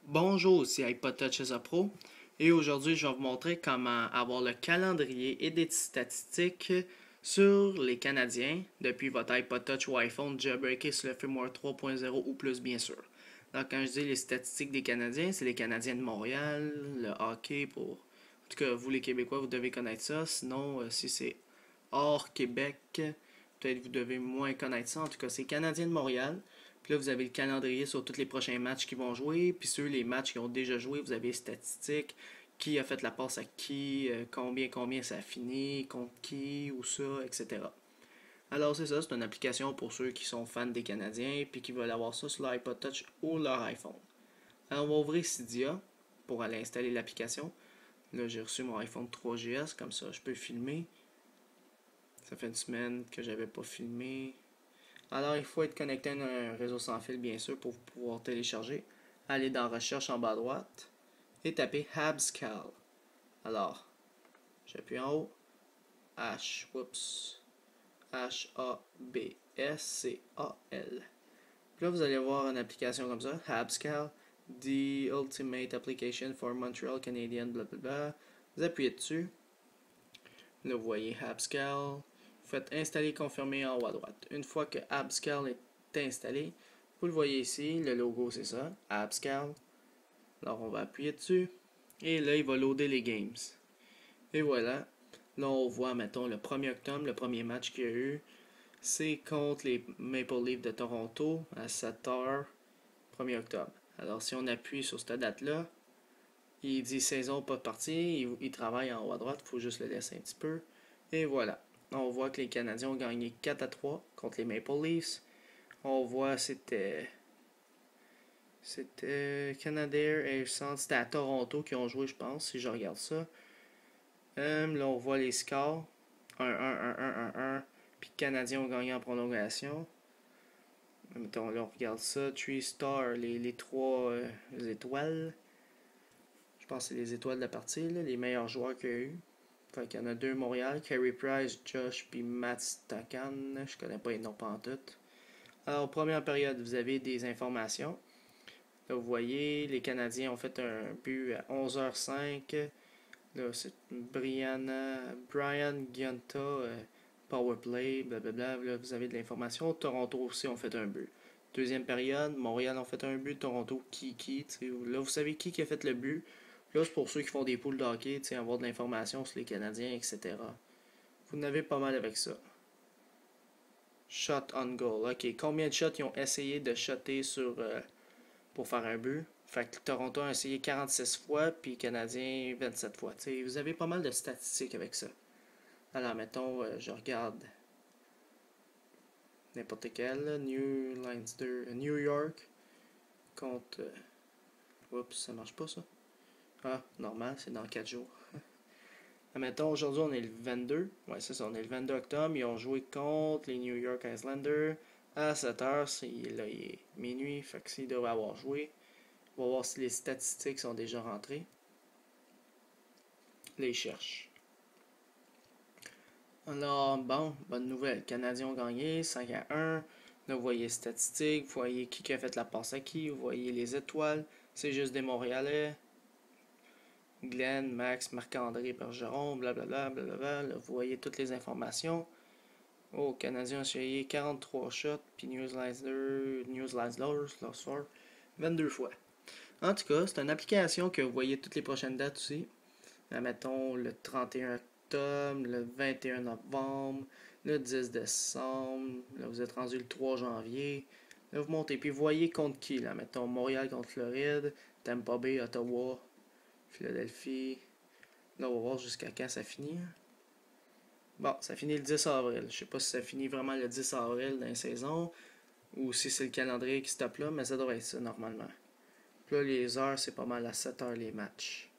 Bonjour, c'est iPod Touch as a Pro et aujourd'hui je vais vous montrer comment avoir le calendrier et des statistiques sur les Canadiens depuis votre iPod Touch ou iPhone jailbreaké sur le firmware 3.0 ou plus bien sûr. Donc quand je dis les statistiques des Canadiens, c'est les Canadiens de Montréal, le hockey pour... En tout cas, vous les Québécois, vous devez connaître ça. Sinon, si c'est hors Québec, peut-être vous devez moins connaître ça. En tout cas, c'est Canadiens de Montréal. Puis là, vous avez le calendrier sur tous les prochains matchs qui vont jouer. Puis sur les matchs qui ont déjà joué, vous avez les statistiques. Qui a fait la passe à qui, combien ça a fini, contre qui, ou ça, etc. Alors c'est ça, c'est une application pour ceux qui sont fans des Canadiens puis qui veulent avoir ça sur leur iPod Touch ou leur iPhone. Alors on va ouvrir Cydia pour aller installer l'application. Là j'ai reçu mon iPhone 3GS, comme ça je peux filmer. Ça fait une semaine que j'avais pas filmé. Alors, il faut être connecté à un réseau sans fil, bien sûr, pour pouvoir télécharger. Allez dans Recherche en bas à droite et tapez Habscal. Alors, j'appuie en haut. H-A-B-S-C-A-L. Puis là, vous allez voir une application comme ça, Habscal, The Ultimate Application for Montreal Canadian, blablabla. Vous appuyez dessus. Là, vous voyez Habscal. Vous faites installer, confirmer en haut à droite. Une fois que Habscal est installé, vous le voyez ici, le logo c'est ça, Habscal. Alors on va appuyer dessus. Et là, il va loader les games. Et voilà. Là, on voit, mettons, le 1er octobre, le premier match qu'il y a eu. C'est contre les Maple Leafs de Toronto à 7h, 1er octobre. Alors, si on appuie sur cette date-là, il dit saison pas de partie, il travaille en haut à droite, il faut juste le laisser un petit peu. Et voilà. On voit que les Canadiens ont gagné 4-3 contre les Maple Leafs. On voit c'était Canadair et c'était à Toronto qui ont joué, je pense, si je regarde ça. Là, on voit les scores. 1-1, 1-1, 1-1. Puis les Canadiens ont gagné en prolongation. Mettons, là, on regarde ça. 3 stars, les 3 étoiles. Je pense que c'est les étoiles de la partie, là, les meilleurs joueurs qu'il y a eu. Fait qu'il y en a deux Montréal, Carey Price, Josh, puis Matt Stakan. Je connais pas les noms pantoute. Alors, première période, vous avez des informations. Là, vous voyez, les Canadiens ont fait un but à 11h05. Là, c'est Brian Gianta, Powerplay, blablabla. Là, vous avez de l'information. Toronto aussi ont fait un but. Deuxième période, Montréal ont fait un but. Toronto, qui. Là, vous savez qui a fait le but. Là, c'est pour ceux qui font des poules de hockey, avoir de l'information sur les Canadiens, etc. Vous en avez pas mal avec ça. Shot on goal. Ok, combien de shots ils ont essayé de shotter pour faire un but? Fait que Toronto a essayé 46 fois, puis les Canadiens 27 fois. T'sais, vous avez pas mal de statistiques avec ça. Alors, mettons, je regarde n'importe quel. New York contre... Oups, ça marche pas ça. Ah, normal, c'est dans 4 jours. Mettons, aujourd'hui, on est le 22. Ouais, c'est ça, on est le 22 octobre. Ils ont joué contre les New York Islanders à 7h. Là, il est minuit, fait que s'ils doivent avoir joué. On va voir si les statistiques sont déjà rentrées. Les cherche. Alors, bon, bonne nouvelle. Les Canadiens ont gagné 5-1. Là, vous voyez les statistiques, vous voyez qui a fait la passe à qui, vous voyez les étoiles. C'est juste des Montréalais. Glenn, Max, Marc-André Bergeron, blablabla, blablabla. Là, vous voyez toutes les informations. Oh, Canadiens ont essayé 43 shots, puis Newsletter, 22 fois. En tout cas, c'est une application que vous voyez toutes les prochaines dates aussi. Là, mettons le 31 octobre, le 21 novembre, le 10 décembre. Là, vous êtes rendu le 3 janvier. Là, vous montez, puis vous voyez contre qui. Là, mettons Montréal contre Floride, Tampa Bay, Ottawa, Philadelphie. Là, on va voir jusqu'à quand ça finit. Bon, ça finit le 10 avril. Je sais pas si ça finit vraiment le 10 avril dans la saison ou si c'est le calendrier qui stoppe là, mais ça devrait être ça normalement. Puis là, les heures, c'est pas mal à 7 heures les matchs.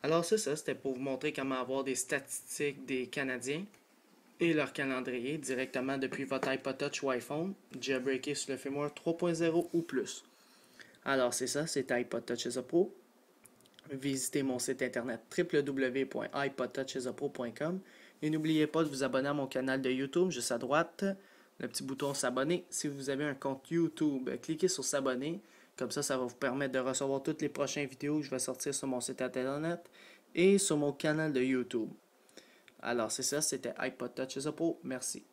Alors c'est ça, c'était pour vous montrer comment avoir des statistiques des Canadiens et leur calendrier directement depuis votre iPod Touch ou iPhone, jailbreaké sur le firmware 3.0 ou plus. Alors c'est ça, c'est iPod Touch as a Pro. Visitez mon site internet www.ipodtouchasapro.com et n'oubliez pas de vous abonner à mon canal de YouTube juste à droite, le petit bouton s'abonner. Si vous avez un compte YouTube, cliquez sur s'abonner Comme ça va vous permettre de recevoir toutes les prochaines vidéos que je vais sortir sur mon site internet et sur mon canal de YouTube. Alors c'est ça, c'était iPod Touch Oppo. Merci.